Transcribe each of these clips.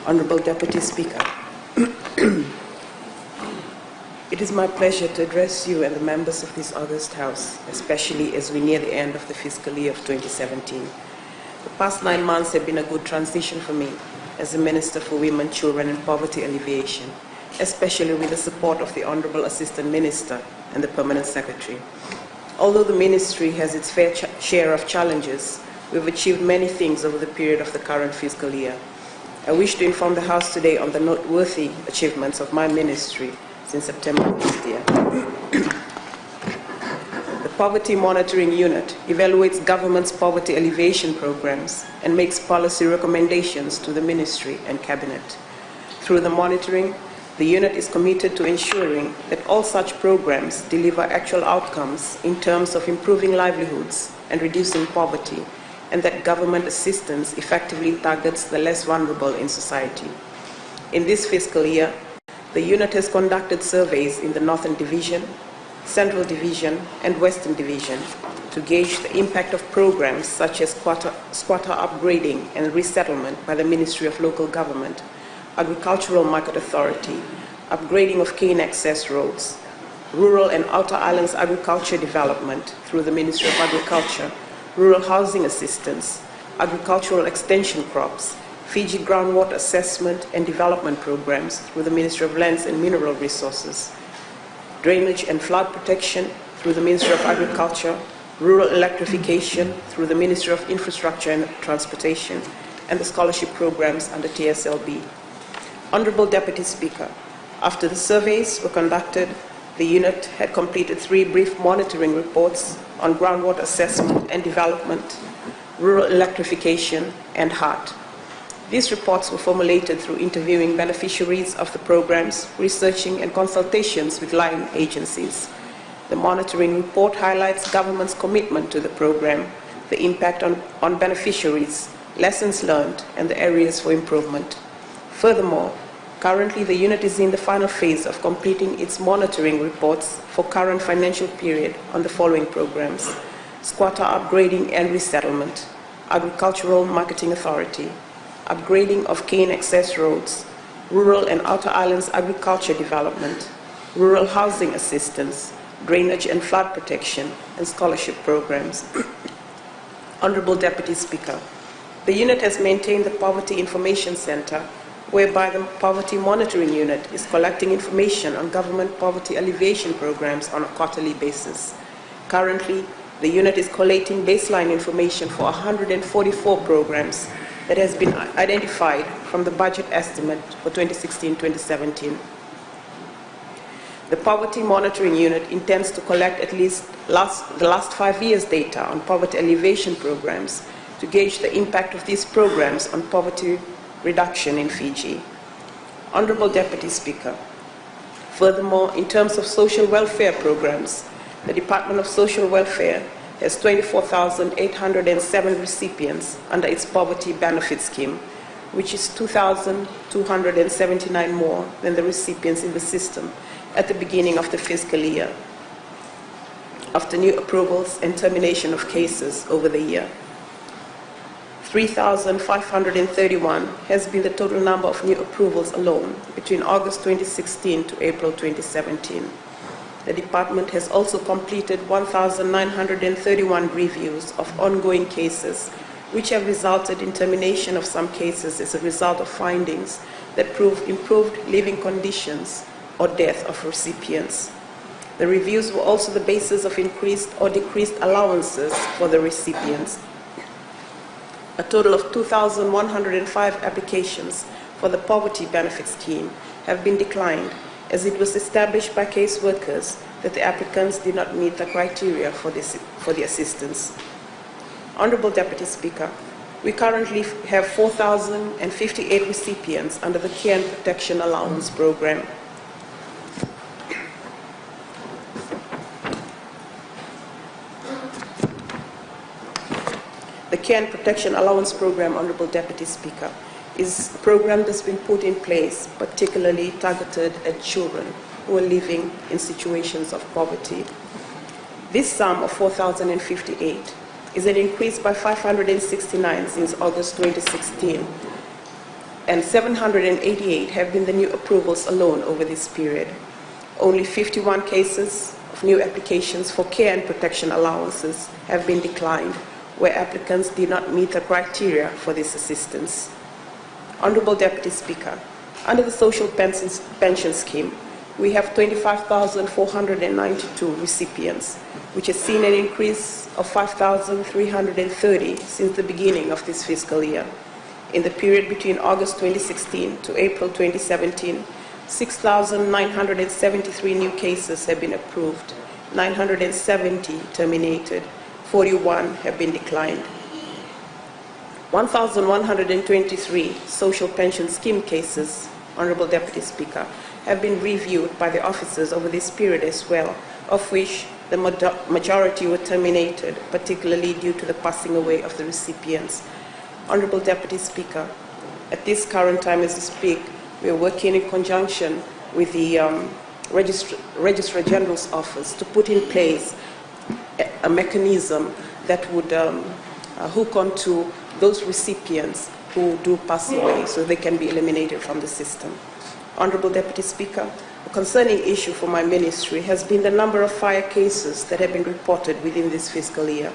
Honorable Deputy Speaker, it is my pleasure to address you and the members of this august House, especially as we near the end of the fiscal year of 2017. The past 9 months have been a good transition for me as the Minister for Women, Children and Poverty Alleviation, especially with the support of the Honorable Assistant Minister and the Permanent Secretary. Although the Ministry has its fair share of challenges, we've achieved many things over the period of the current fiscal year. I wish to inform the House today on the noteworthy achievements of my Ministry since September last year. The Poverty Monitoring Unit evaluates government's poverty alleviation programs and makes policy recommendations to the Ministry and Cabinet. Through the monitoring, the unit is committed to ensuring that all such programs deliver actual outcomes in terms of improving livelihoods and reducing poverty, and that government assistance effectively targets the less vulnerable in society. In this fiscal year, the unit has conducted surveys in the Northern Division, Central Division, and Western Division to gauge the impact of programs such as squatter upgrading and resettlement by the Ministry of Local Government, Agricultural Market Authority, upgrading of cane access roads, rural and outer islands agriculture development through the Ministry of Agriculture, rural housing assistance, agricultural extension crops, Fiji groundwater assessment and development programs through the Ministry of Lands and Mineral Resources, drainage and flood protection through the Ministry of Agriculture, rural electrification through the Ministry of Infrastructure and Transportation, and the scholarship programs under TSLB. Honorable Deputy Speaker, after the surveys were conducted, the unit had completed 3 brief monitoring reports on groundwater assessment and development, rural electrification, and HEART. These reports were formulated through interviewing beneficiaries of the programs, researching and consultations with line agencies. The monitoring report highlights government's commitment to the program, the impact on beneficiaries, lessons learned, and the areas for improvement. Furthermore, currently the unit is in the final phase of completing its monitoring reports for current financial period on the following programs: squatter upgrading and resettlement, Agricultural Marketing Authority, upgrading of cane access roads, rural and outer islands agriculture development, rural housing assistance, drainage and flood protection, and scholarship programs. Honorable Deputy Speaker, the unit has maintained the Poverty Information Center, whereby the Poverty Monitoring Unit is collecting information on government poverty alleviation programs on a quarterly basis. Currently, the unit is collating baseline information for 144 programs that has been identified from the budget estimate for 2016-2017. The Poverty Monitoring Unit intends to collect at least the last 5 years' data on poverty alleviation programs to gauge the impact of these programs on poverty reduction in Fiji. Honorable Deputy Speaker, furthermore, in terms of social welfare programs, the Department of Social Welfare has 24,807 recipients under its poverty benefit scheme, which is 2,279 more than the recipients in the system at the beginning of the fiscal year, after new approvals and termination of cases over the year. 3,531 has been the total number of new approvals alone between August 2016 to April 2017. The department has also completed 1,931 reviews of ongoing cases, which have resulted in termination of some cases as a result of findings that prove improved living conditions or death of recipients. The reviews were also the basis of increased or decreased allowances for the recipients. A total of 2,105 applications for the poverty benefit scheme have been declined, as it was established by caseworkers that the applicants did not meet the criteria for the assistance. Honorable Deputy Speaker, we currently have 4,058 recipients under the Care and Protection Allowance Program. The Care and Protection Allowance Program, Honorable Deputy Speaker, is a program that's been put in place particularly targeted at children who are living in situations of poverty. This sum of 4,058 is an increase by 569 since August 2016, and 788 have been the new approvals alone over this period. Only 51 cases of new applications for care and protection allowances have been declined, where applicants did not meet the criteria for this assistance. Honorable Deputy Speaker, under the Social Pension Scheme, we have 25,492 recipients, which has seen an increase of 5,330 since the beginning of this fiscal year. In the period between August 2016 to April 2017, 6,973 new cases have been approved, 970 terminated, 41 have been declined. 1,123 social pension scheme cases, Honorable Deputy Speaker, have been reviewed by the officers over this period as well, of which the majority were terminated, particularly due to the passing away of the recipients. Honorable Deputy Speaker, at this current time as we speak, we are working in conjunction with the Registrar General's Office to put in place a mechanism that would hook onto those recipients who do pass away so they can be eliminated from the system. Honorable Deputy Speaker, a concerning issue for my ministry has been the number of fire cases that have been reported within this fiscal year.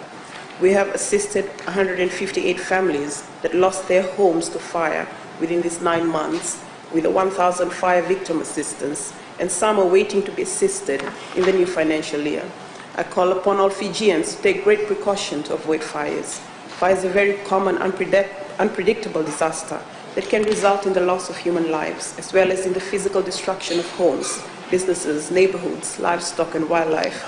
We have assisted 158 families that lost their homes to fire within these 9 months with a 1,000 fire victim assistance, and some are waiting to be assisted in the new financial year. I call upon all Fijians to take great precaution to avoid fires. Fire is a very common, unpredictable disaster that can result in the loss of human lives, as well as in the physical destruction of homes, businesses, neighborhoods, livestock, and wildlife.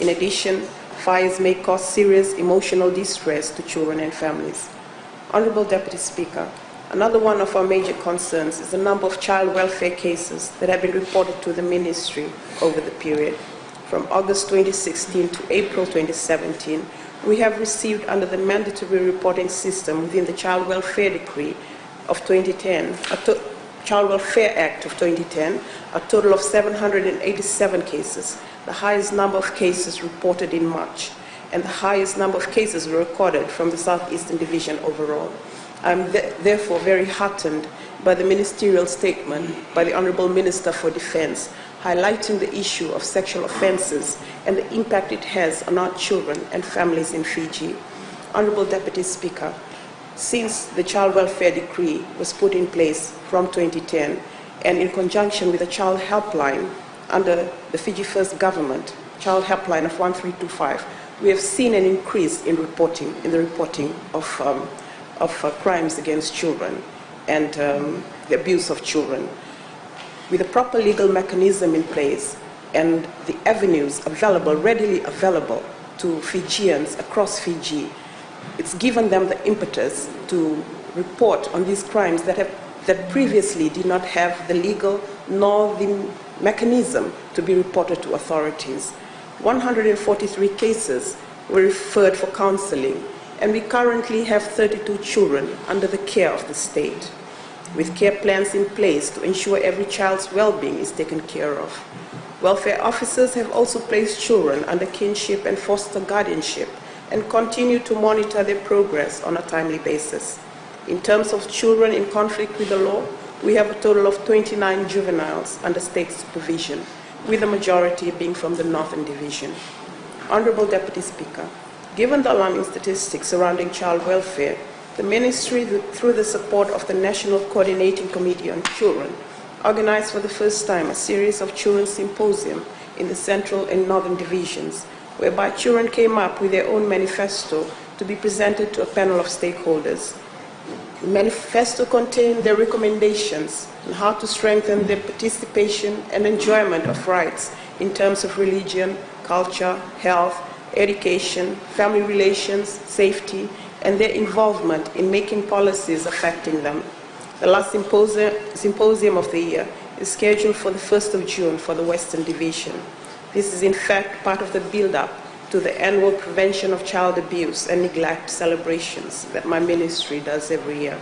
In addition, fires may cause serious emotional distress to children and families. Honorable Deputy Speaker, another one of our major concerns is the number of child welfare cases that have been reported to the ministry over the period. From August 2016 to April 2017, we have received under the mandatory reporting system within the Child Welfare Decree of 2010, Child Welfare Act of 2010, a total of 787 cases, the highest number of cases reported in March, and the highest number of cases recorded from the Southeastern Division overall. I am therefore very heartened by the ministerial statement by the Honorable Minister for Defense, highlighting the issue of sexual offenses and the impact it has on our children and families in Fiji. Honorable Deputy Speaker, since the Child Welfare Decree was put in place from 2010, and in conjunction with the Child Helpline under the Fiji First Government, Child Helpline of 1325, we have seen an increase in the reporting of crimes against children and the abuse of children. With a proper legal mechanism in place and the avenues readily available to Fijians across Fiji, it's given them the impetus to report on these crimes that previously did not have the legal nor the mechanism to be reported to authorities. 143 cases were referred for counseling, and we currently have 32 children under the care of the state, with care plans in place to ensure every child's well-being is taken care of. Welfare officers have also placed children under kinship and foster guardianship and continue to monitor their progress on a timely basis. In terms of children in conflict with the law, we have a total of 29 juveniles under state supervision, with the majority being from the Northern Division. Honorable Deputy Speaker, given the alarming statistics surrounding child welfare, the Ministry, through the support of the National Coordinating Committee on Children, organized for the first time a series of children's symposium in the Central and Northern Divisions, whereby children came up with their own manifesto to be presented to a panel of stakeholders. The manifesto contained their recommendations on how to strengthen their participation and enjoyment of rights in terms of religion, culture, health, education, family relations, safety, and their involvement in making policies affecting them. The last symposium of the year is scheduled for the 1st of June for the Western Division. This is in fact part of the build-up to the annual Prevention of Child Abuse and Neglect celebrations that my ministry does every year.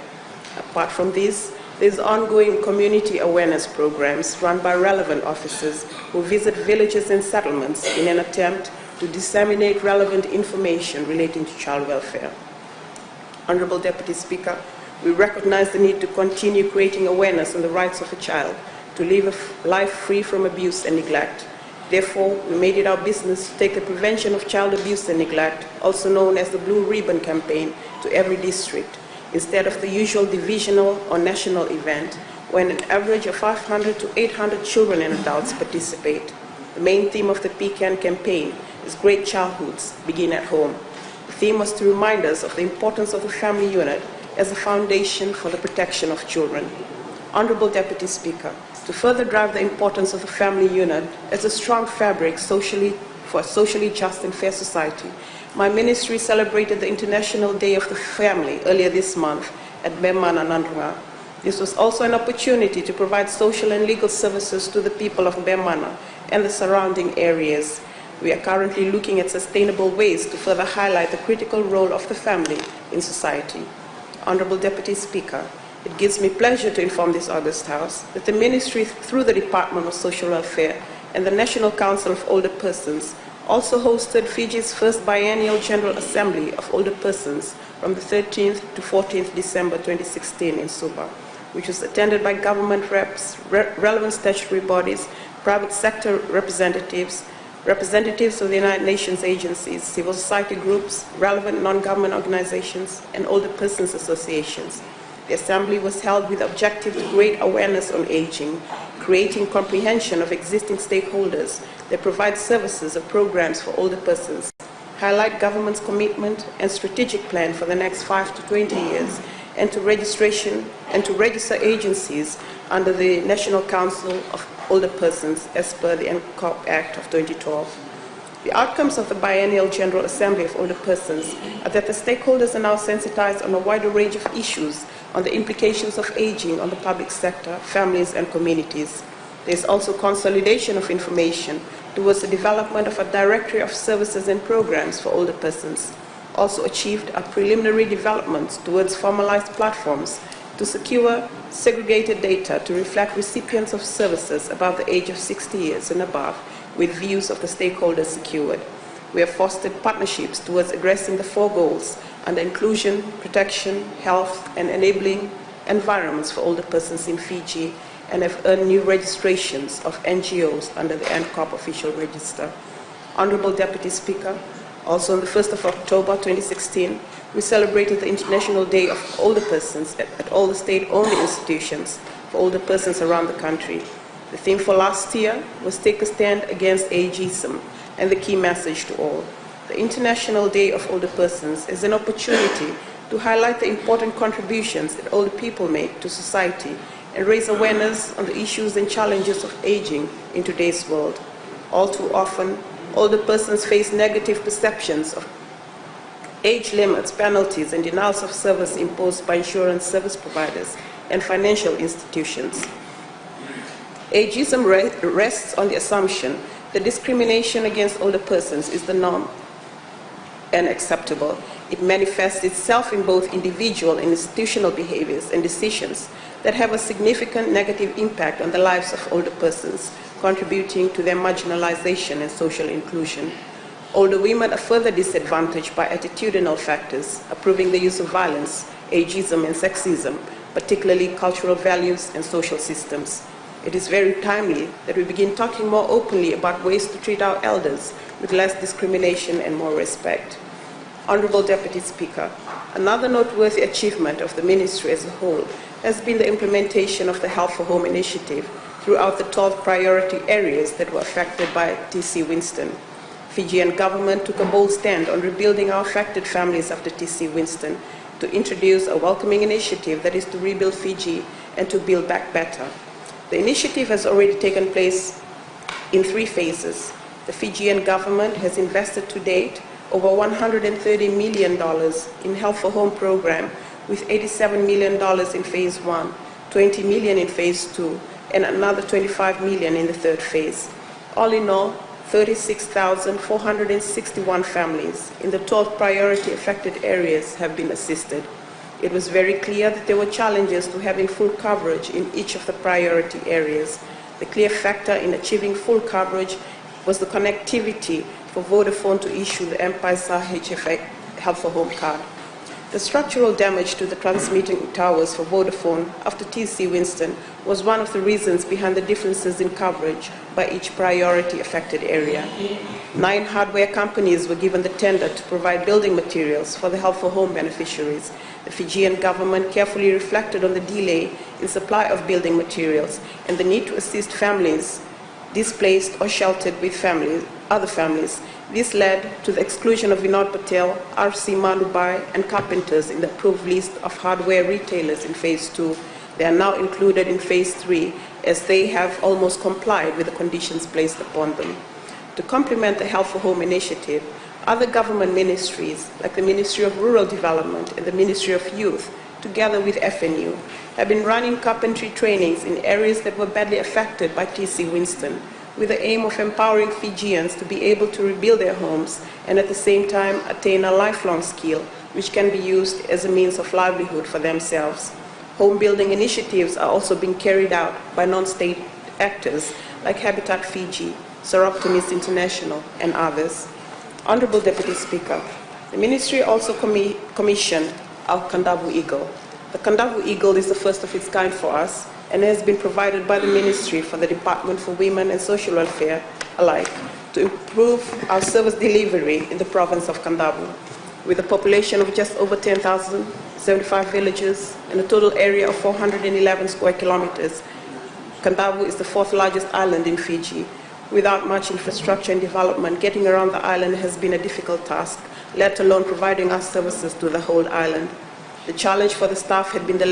Apart from this, there's ongoing community awareness programs run by relevant officers who visit villages and settlements in an attempt to disseminate relevant information relating to child welfare. Honorable Deputy Speaker, We recognize the need to continue creating awareness on the rights of a child to live a life free from abuse and neglect. Therefore, we made it our business to take the prevention of child abuse and neglect, also known as the Blue Ribbon Campaign, to every district, instead of the usual divisional or national event, when an average of 500 to 800 children and adults participate. The main theme of the PCAN campaign is Great Childhoods Begin at Home. The theme was to remind us of the importance of the family unit as a foundation for the protection of children. Honorable Deputy Speaker, to further drive the importance of the family unit as a strong fabric for a socially just and fair society, my ministry celebrated the International Day of the Family earlier this month at Bemana, Nandrunga. This was also an opportunity to provide social and legal services to the people of Bemana and the surrounding areas. We are currently looking at sustainable ways to further highlight the critical role of the family in society. Honorable Deputy Speaker, it gives me pleasure to inform this august House that the Ministry, through the Department of Social Welfare and the National Council of Older Persons, also hosted Fiji's first biennial General Assembly of Older Persons from the 13th to 14th December 2016 in Suba, which was attended by government reps, relevant statutory bodies, private sector representatives, representatives of the United Nations agencies, civil society groups, relevant non-government organizations, and older persons associations. The Assembly was held with the objective to create awareness on aging, creating comprehension of existing stakeholders that provide services or programs for older persons, highlight government's commitment and strategic plan for the next 5 to 20 years, and to register agencies under the National Council of Older Persons as per the NCOP Act of 2012. The outcomes of the Biennial General Assembly of Older Persons are that the stakeholders are now sensitized on a wider range of issues on the implications of aging on the public sector, families, and communities. There is also consolidation of information towards the development of a directory of services and programs for older persons. Also achieved are preliminary developments towards formalized platforms to secure segregated data to reflect recipients of services above the age of 60 years and above, with views of the stakeholders secured. We have fostered partnerships towards addressing the 4 goals under inclusion, protection, health, and enabling environments for older persons in Fiji, and have earned new registrations of NGOs under the NCOP official register. Honorable Deputy Speaker, also on the 1st of October 2016, we celebrated the International Day of Older Persons at all the state-owned institutions for older persons around the country. The theme for last year was Take a Stand Against Ageism, and the key message to all. The International Day of Older Persons is an opportunity to highlight the important contributions that older people make to society and raise awareness on the issues and challenges of aging in today's world. All too often, older persons face negative perceptions of age limits, penalties, and denials of service imposed by insurance service providers and financial institutions. Ageism rests on the assumption that discrimination against older persons is the norm and acceptable. It manifests itself in both individual and institutional behaviors and decisions that have a significant negative impact on the lives of older persons, contributing to their marginalization and social inclusion. Older women are further disadvantaged by attitudinal factors, approving the use of violence, ageism, and sexism, particularly cultural values and social systems. It is very timely that we begin talking more openly about ways to treat our elders with less discrimination and more respect. Honorable Deputy Speaker, another noteworthy achievement of the Ministry as a whole has been the implementation of the Health for Home initiative throughout the 12 priority areas that were affected by TC Winston. Fijian government took a bold stand on rebuilding our affected families after TC Winston to introduce a welcoming initiative that is to rebuild Fiji and to build back better. The initiative has already taken place in 3 phases. The Fijian government has invested to date over $130 million in Health for Home program, with $87 million in phase 1, $20 million in phase 2, and another $25 million in the 3rd phase. All in all, 36,461 families in the 12 priority affected areas have been assisted. It was very clear that there were challenges to having full coverage in each of the priority areas. The clear factor in achieving full coverage was the connectivity for Vodafone to issue the M-Pesa HFA Health for Home card. The structural damage to the transmitting towers for Vodafone after TC Winston was one of the reasons behind the differences in coverage by each priority affected area. 9 hardware companies were given the tender to provide building materials for the Help for Home beneficiaries. The Fijian government carefully reflected on the delay in supply of building materials and the need to assist families displaced or sheltered with other families. This led to the exclusion of Vinod Patel, RC Manubai, and carpenters in the approved list of hardware retailers in Phase 2. They are now included in Phase 3 as they have almost complied with the conditions placed upon them. To complement the Health for Home initiative, other government ministries, like the Ministry of Rural Development and the Ministry of Youth, together with FNU, have been running carpentry trainings in areas that were badly affected by TC Winston, with the aim of empowering Fijians to be able to rebuild their homes and at the same time attain a lifelong skill which can be used as a means of livelihood for themselves. Home building initiatives are also being carried out by non-state actors like Habitat Fiji, Soroptimist International, and others. Honorable Deputy Speaker, the Ministry also commissioned our Kandavu Eagle. The Kandavu Eagle is the first of its kind for us and has been provided by the Ministry for the Department for Women and Social Welfare alike to improve our service delivery in the province of Kandavu. With a population of just over 10,000, 75 villages, and a total area of 411 square kilometers, Kandavu is the 4th largest island in Fiji. Without much infrastructure and development, getting around the island has been a difficult task, let alone providing us services to the whole island. The challenge for the staff had been the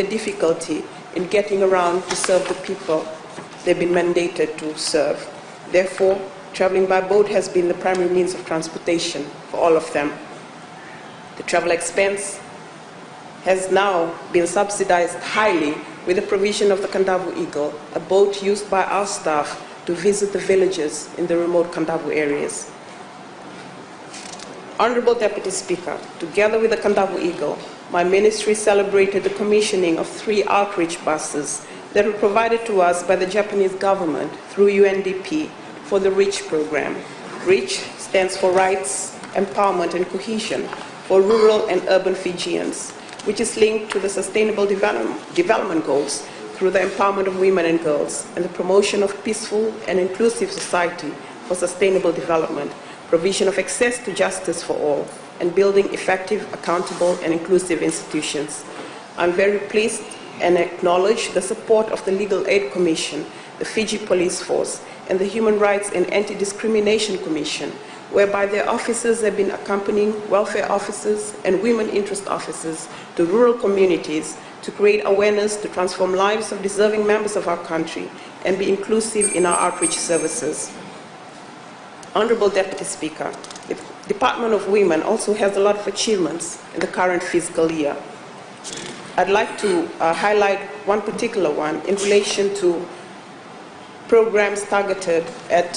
difficulty in getting around to serve the people they've been mandated to serve. Therefore, traveling by boat has been the primary means of transportation for all of them. The travel expense has now been subsidized highly with the provision of the Kandavu Eagle, a boat used by our staff to visit the villages in the remote Kandavu areas. Honorable Deputy Speaker, together with the Kandavu Eagle, my ministry celebrated the commissioning of 3 outreach buses that were provided to us by the Japanese government through UNDP for the REACH program. REACH stands for Rights, Empowerment and Cohesion for Rural and Urban Fijians, which is linked to the Sustainable Development Goals through the empowerment of women and girls and the promotion of peaceful and inclusive society for sustainable development, provision of access to justice for all, and building effective, accountable, and inclusive institutions. I'm very pleased and acknowledge the support of the Legal Aid Commission, the Fiji Police Force, and the Human Rights and Anti-Discrimination Commission, whereby their officers have been accompanying welfare officers and women interest officers to rural communities to create awareness to transform lives of deserving members of our country and be inclusive in our outreach services. Honorable Deputy Speaker, the Department of Women also has a lot of achievements in the current fiscal year. I'd like to highlight one particular one in relation to programs targeted at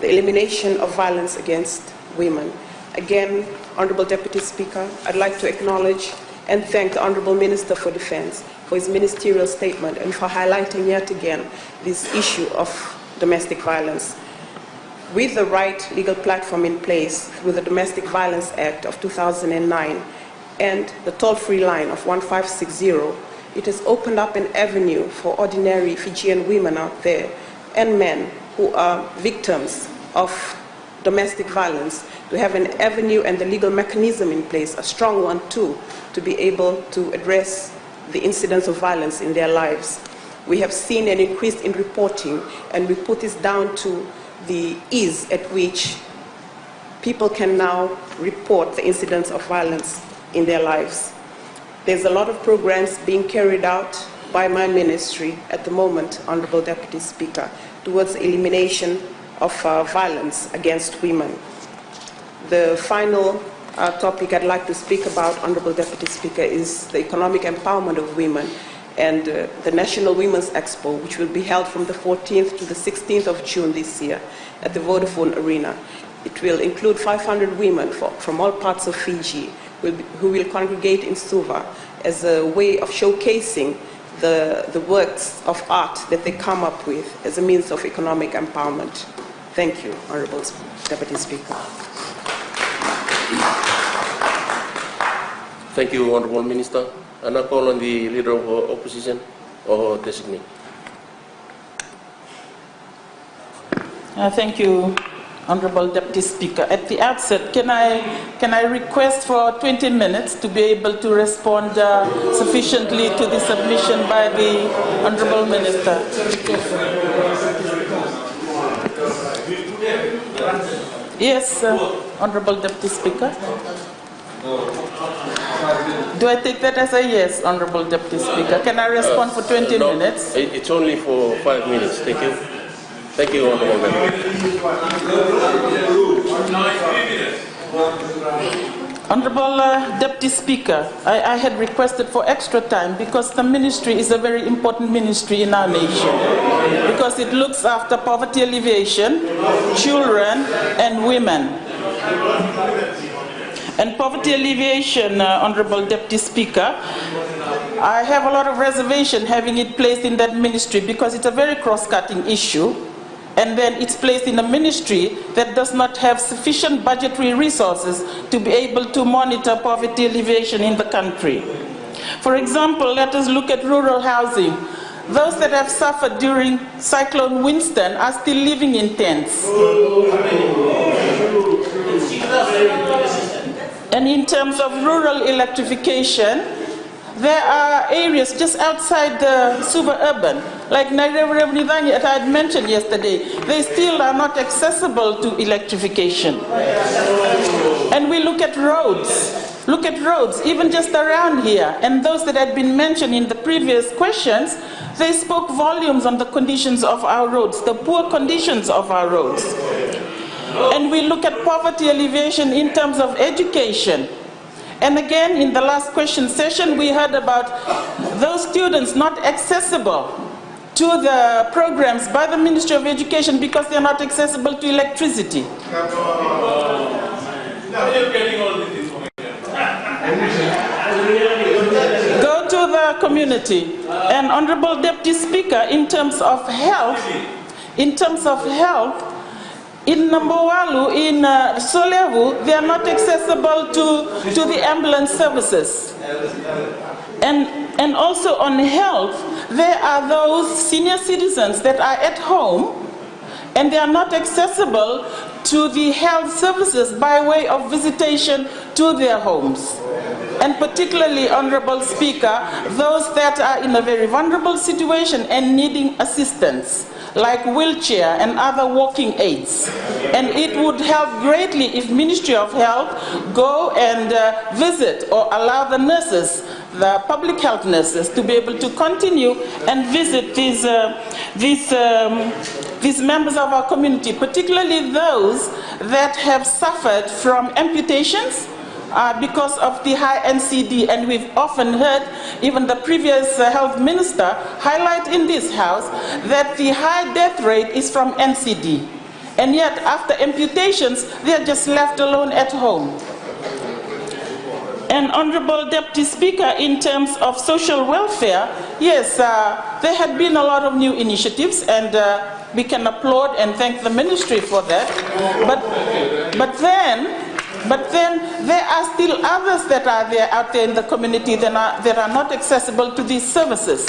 the elimination of violence against women. Again, Honorable Deputy Speaker, I'd like to acknowledge and thank the Honorable Minister for Defense for his ministerial statement and for highlighting yet again this issue of domestic violence. With the right legal platform in place through the Domestic Violence Act of 2009 and the toll-free line of 1560, it has opened up an avenue for ordinary Fijian women out there and men who are victims of domestic violence to have an avenue and the legal mechanism in place, a strong one too, to be able to address the incidents of violence in their lives. We have seen an increase in reporting, and we put this down to the ease at which people can now report the incidents of violence in their lives. There's a lot of programs being carried out by my ministry at the moment, Honorable Deputy Speaker, towards the elimination of violence against women. The final topic I'd like to speak about, Honorable Deputy Speaker, is the economic empowerment of women and the National Women's Expo, which will be held from the 14th to the 16th of June this year at the Vodafone Arena. It will include 500 women from all parts of Fiji who will congregate in Suva as a way of showcasing the works of art that they come up with as a means of economic empowerment. Thank you, Honorable Deputy Speaker. Thank you, Honourable Minister. And I call on the Leader of Opposition or designate. Thank you, Honourable Deputy Speaker. At the outset, can I request for 20 minutes to be able to respond sufficiently to the submission by the Honourable Minister? Yes, Honourable Deputy Speaker. Do I take that as a yes, Honourable Deputy Speaker? Can I respond for 20 minutes? It's only for 5 minutes. Thank you. Thank you, Honourable Member. Honourable Deputy Speaker, I had requested for extra time because the ministry is a very important ministry in our nation, because it looks after poverty alleviation, children and women. And poverty alleviation, Honourable Deputy Speaker, I have a lot of reservation having it placed in that ministry because it's a very cross-cutting issue, and then it's placed in a ministry that does not have sufficient budgetary resources to be able to monitor poverty alleviation in the country. For example, let us look at rural housing. Those that have suffered during Cyclone Winston are still living in tents. And in terms of rural electrification, there are areas just outside the super urban, like Mereseini as I had mentioned yesterday, they still are not accessible to electrification. And we look at roads, even just around here, and those that had been mentioned in the previous questions, they spoke volumes on the conditions of our roads, the poor conditions of our roads. And we look at poverty alleviation in terms of education. And again, in the last question session, we heard about those students not accessible to the programs by the Ministry of Education because they're not accessible to electricity. Go to the community. And Honourable Deputy Speaker, in terms of health, in Nambowalu, in Solevu, they are not accessible to the ambulance services. And also on health, there are those senior citizens that are at home and they are not accessible to the health services by way of visitation to their homes. And particularly, Honourable Speaker, those that are in a very vulnerable situation and needing assistance, like wheelchair and other walking aids. And it would help greatly if Ministry of Health go and visit or allow the nurses, the public health nurses, to be able to continue and visit these members of our community, particularly those that have suffered from amputations because of the high NCD, and we've often heard even the previous health minister highlight in this house that the high death rate is from NCD, and yet after amputations they are just left alone at home. And Honourable Deputy Speaker, in terms of social welfare, yes, there had been a lot of new initiatives, and we can applaud and thank the ministry for that, but then there are still others that are out there in the community that are not accessible to these services.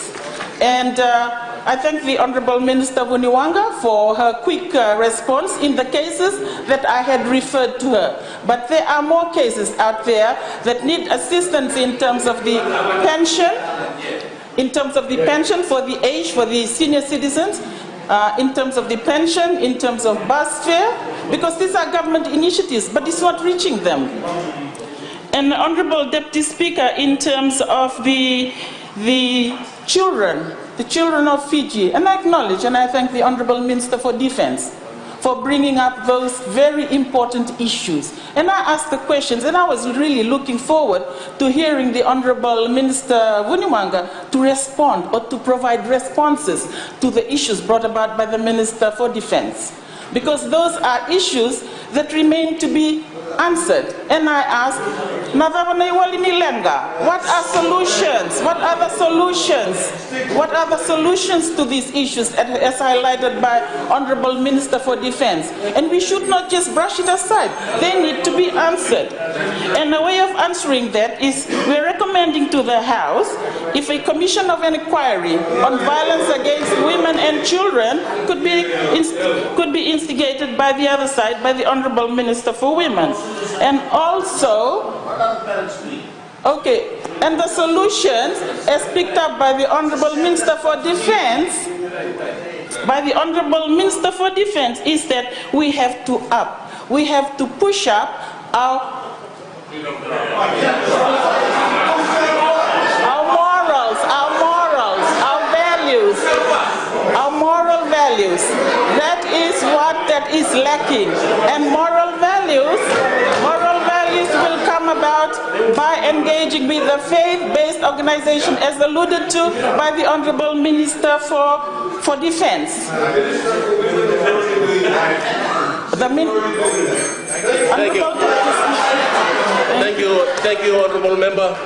And I thank the Honourable Minister Vuniwaqa for her quick response in the cases that I had referred to her. But there are more cases out there that need assistance in terms of the pension, for the age, for the senior citizens, in terms of the pension, in terms of bus fare, because these are government initiatives, but it's not reaching them. And Honourable Deputy Speaker, in terms of the children of Fiji, and I acknowledge and I thank the Honourable Minister for Defence for bringing up those very important issues. And I asked the questions, and I was really looking forward to hearing the Honourable Minister Vuniwaqa to respond or to provide responses to the issues brought about by the Minister for Defence. Because those are issues that remain to be answered. And I ask, what are solutions? What are the solutions? What are the solutions to these issues as highlighted by Honorable Minister for Defense? And we should not just brush it aside. They need to be answered. And a way of answering that is we're recommending to the House if a commission of an inquiry on violence against women and children could be instigated by the other side, by the Honorable Minister for Women. And also, okay, and the solutions as picked up by the Honorable Minister for Defense, is that we have to push up our moral values. That is lacking. And moral values will come about by engaging with the faith-based organization as alluded to by the Honorable Minister for Defense. Thank you, Honorable Member.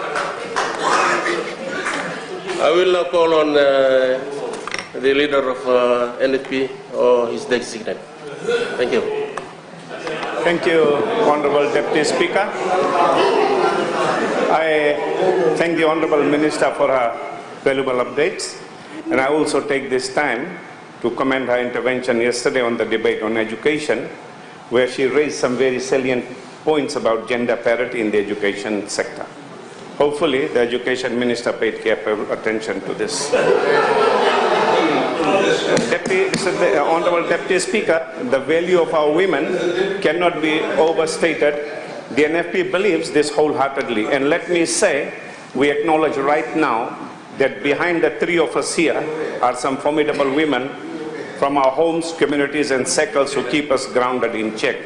I will now call on the leader of NFP or his designate. Thank you. Thank you, Honorable Deputy Speaker. I thank the Honorable Minister for her valuable updates, and I also take this time to commend her intervention yesterday on the debate on education, where she raised some very salient points about gender parity in the education sector. Hopefully, the Education Minister paid careful attention to this. Honorable Deputy Speaker, the value of our women cannot be overstated. The NFP believes this wholeheartedly. And let me say, we acknowledge right now that behind the three of us here are some formidable women from our homes, communities, and circles who keep us grounded in check.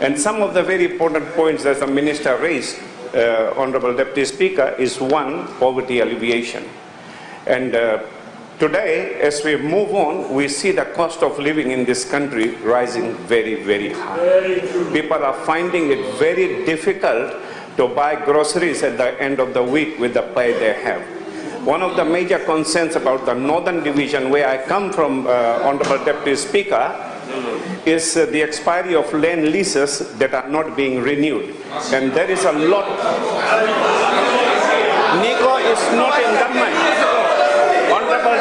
And some of the very important points that the Minister raised, Honorable Deputy Speaker, is one, poverty alleviation. And today, as we move on, we see the cost of living in this country rising very, very high. People are finding it very difficult to buy groceries at the end of the week with the pay they have. One of the major concerns about the Northern Division, where I come from, Honorable Deputy Speaker, is the expiry of land leases that are not being renewed. And there is a lot. Nico is not in government. Honorable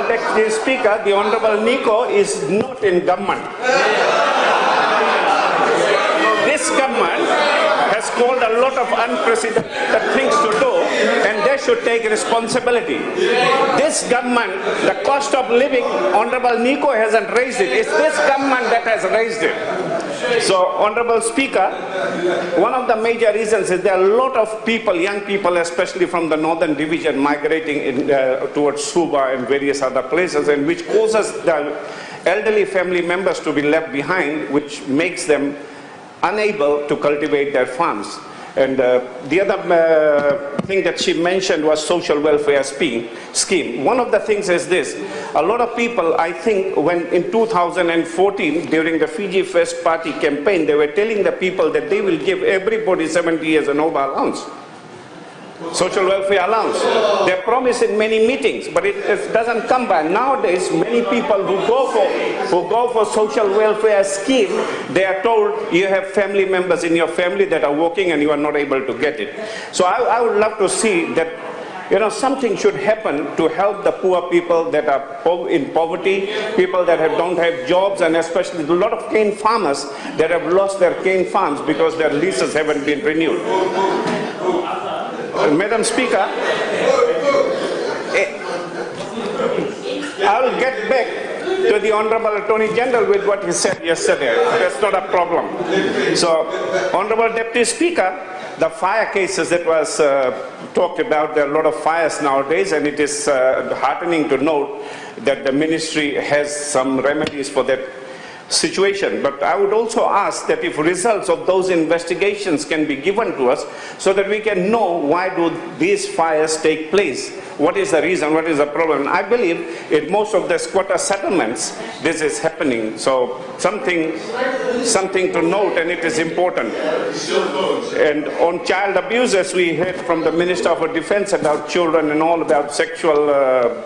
Deputy Speaker, the Honorable Nico is not in government. This government has called a lot of unprecedented things to do, and they should take responsibility. This government, the cost of living, Honorable Nico hasn't raised it. It's this government that has raised it. So, Honorable Speaker, one of the major reasons is there are a lot of people, young people, especially from the Northern Division, migrating towards Suba and various other places, and which causes the elderly family members to be left behind, which makes them unable to cultivate their farms. And the other thing that she mentioned was social welfare scheme. One of the things is this. A lot of people, I think, when in 2014, during the Fiji First Party campaign, they were telling the people that they will give everybody 70 years an over allowance. Social welfare allowance. They promise in many meetings, but it doesn't come by. Nowadays, many people who go for social welfare scheme, they are told you have family members in your family that are working and you are not able to get it. So I would love to see that, you know, something should happen to help the poor people that are in poverty, people that don't have jobs, and especially a lot of cane farmers that have lost their cane farms because their leases haven't been renewed. Madam Speaker, I'll get back to the Honorable Attorney General with what he said yesterday. That's not a problem. So, Honorable Deputy Speaker, the fire cases that was talked about, there are a lot of fires nowadays, and it is heartening to note that the ministry has some remedies for that situation. But I would also ask that if results of those investigations can be given to us so that we can know why do these fires take place, what is the reason, what is the problem. I believe in most of the squatter settlements, this is happening. So something to note, and it is important. And on child abuses, we heard from the Minister for Defense about children and all about sexual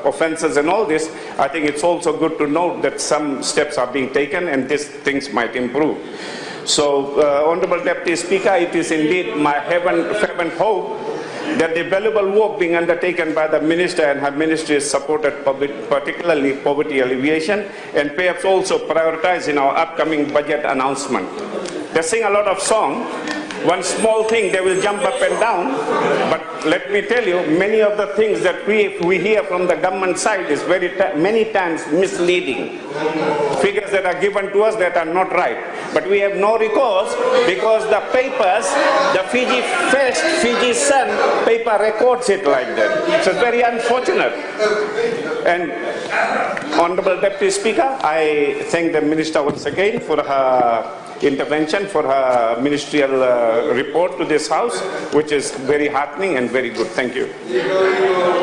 offenses and all this. I think it's also good to note that some steps are being taken and these things might improve. So, Honorable Deputy Speaker, it is indeed my fervent hope that the valuable work being undertaken by the Minister and her ministry is supported, particularly poverty alleviation, and perhaps also prioritized in our upcoming budget announcement. They sing a lot of song. One small thing, they will jump up and down, but let me tell you, many of the things that we hear from the government side is many times misleading. Figures that are given to us that are not right. But we have no recourse because the papers, the Fiji First, Fiji Sun paper records it like that. So it's very unfortunate. And Honorable Deputy Speaker, I thank the Minister once again for her intervention, for her ministerial report to this House, which is very heartening and very good. Thank you.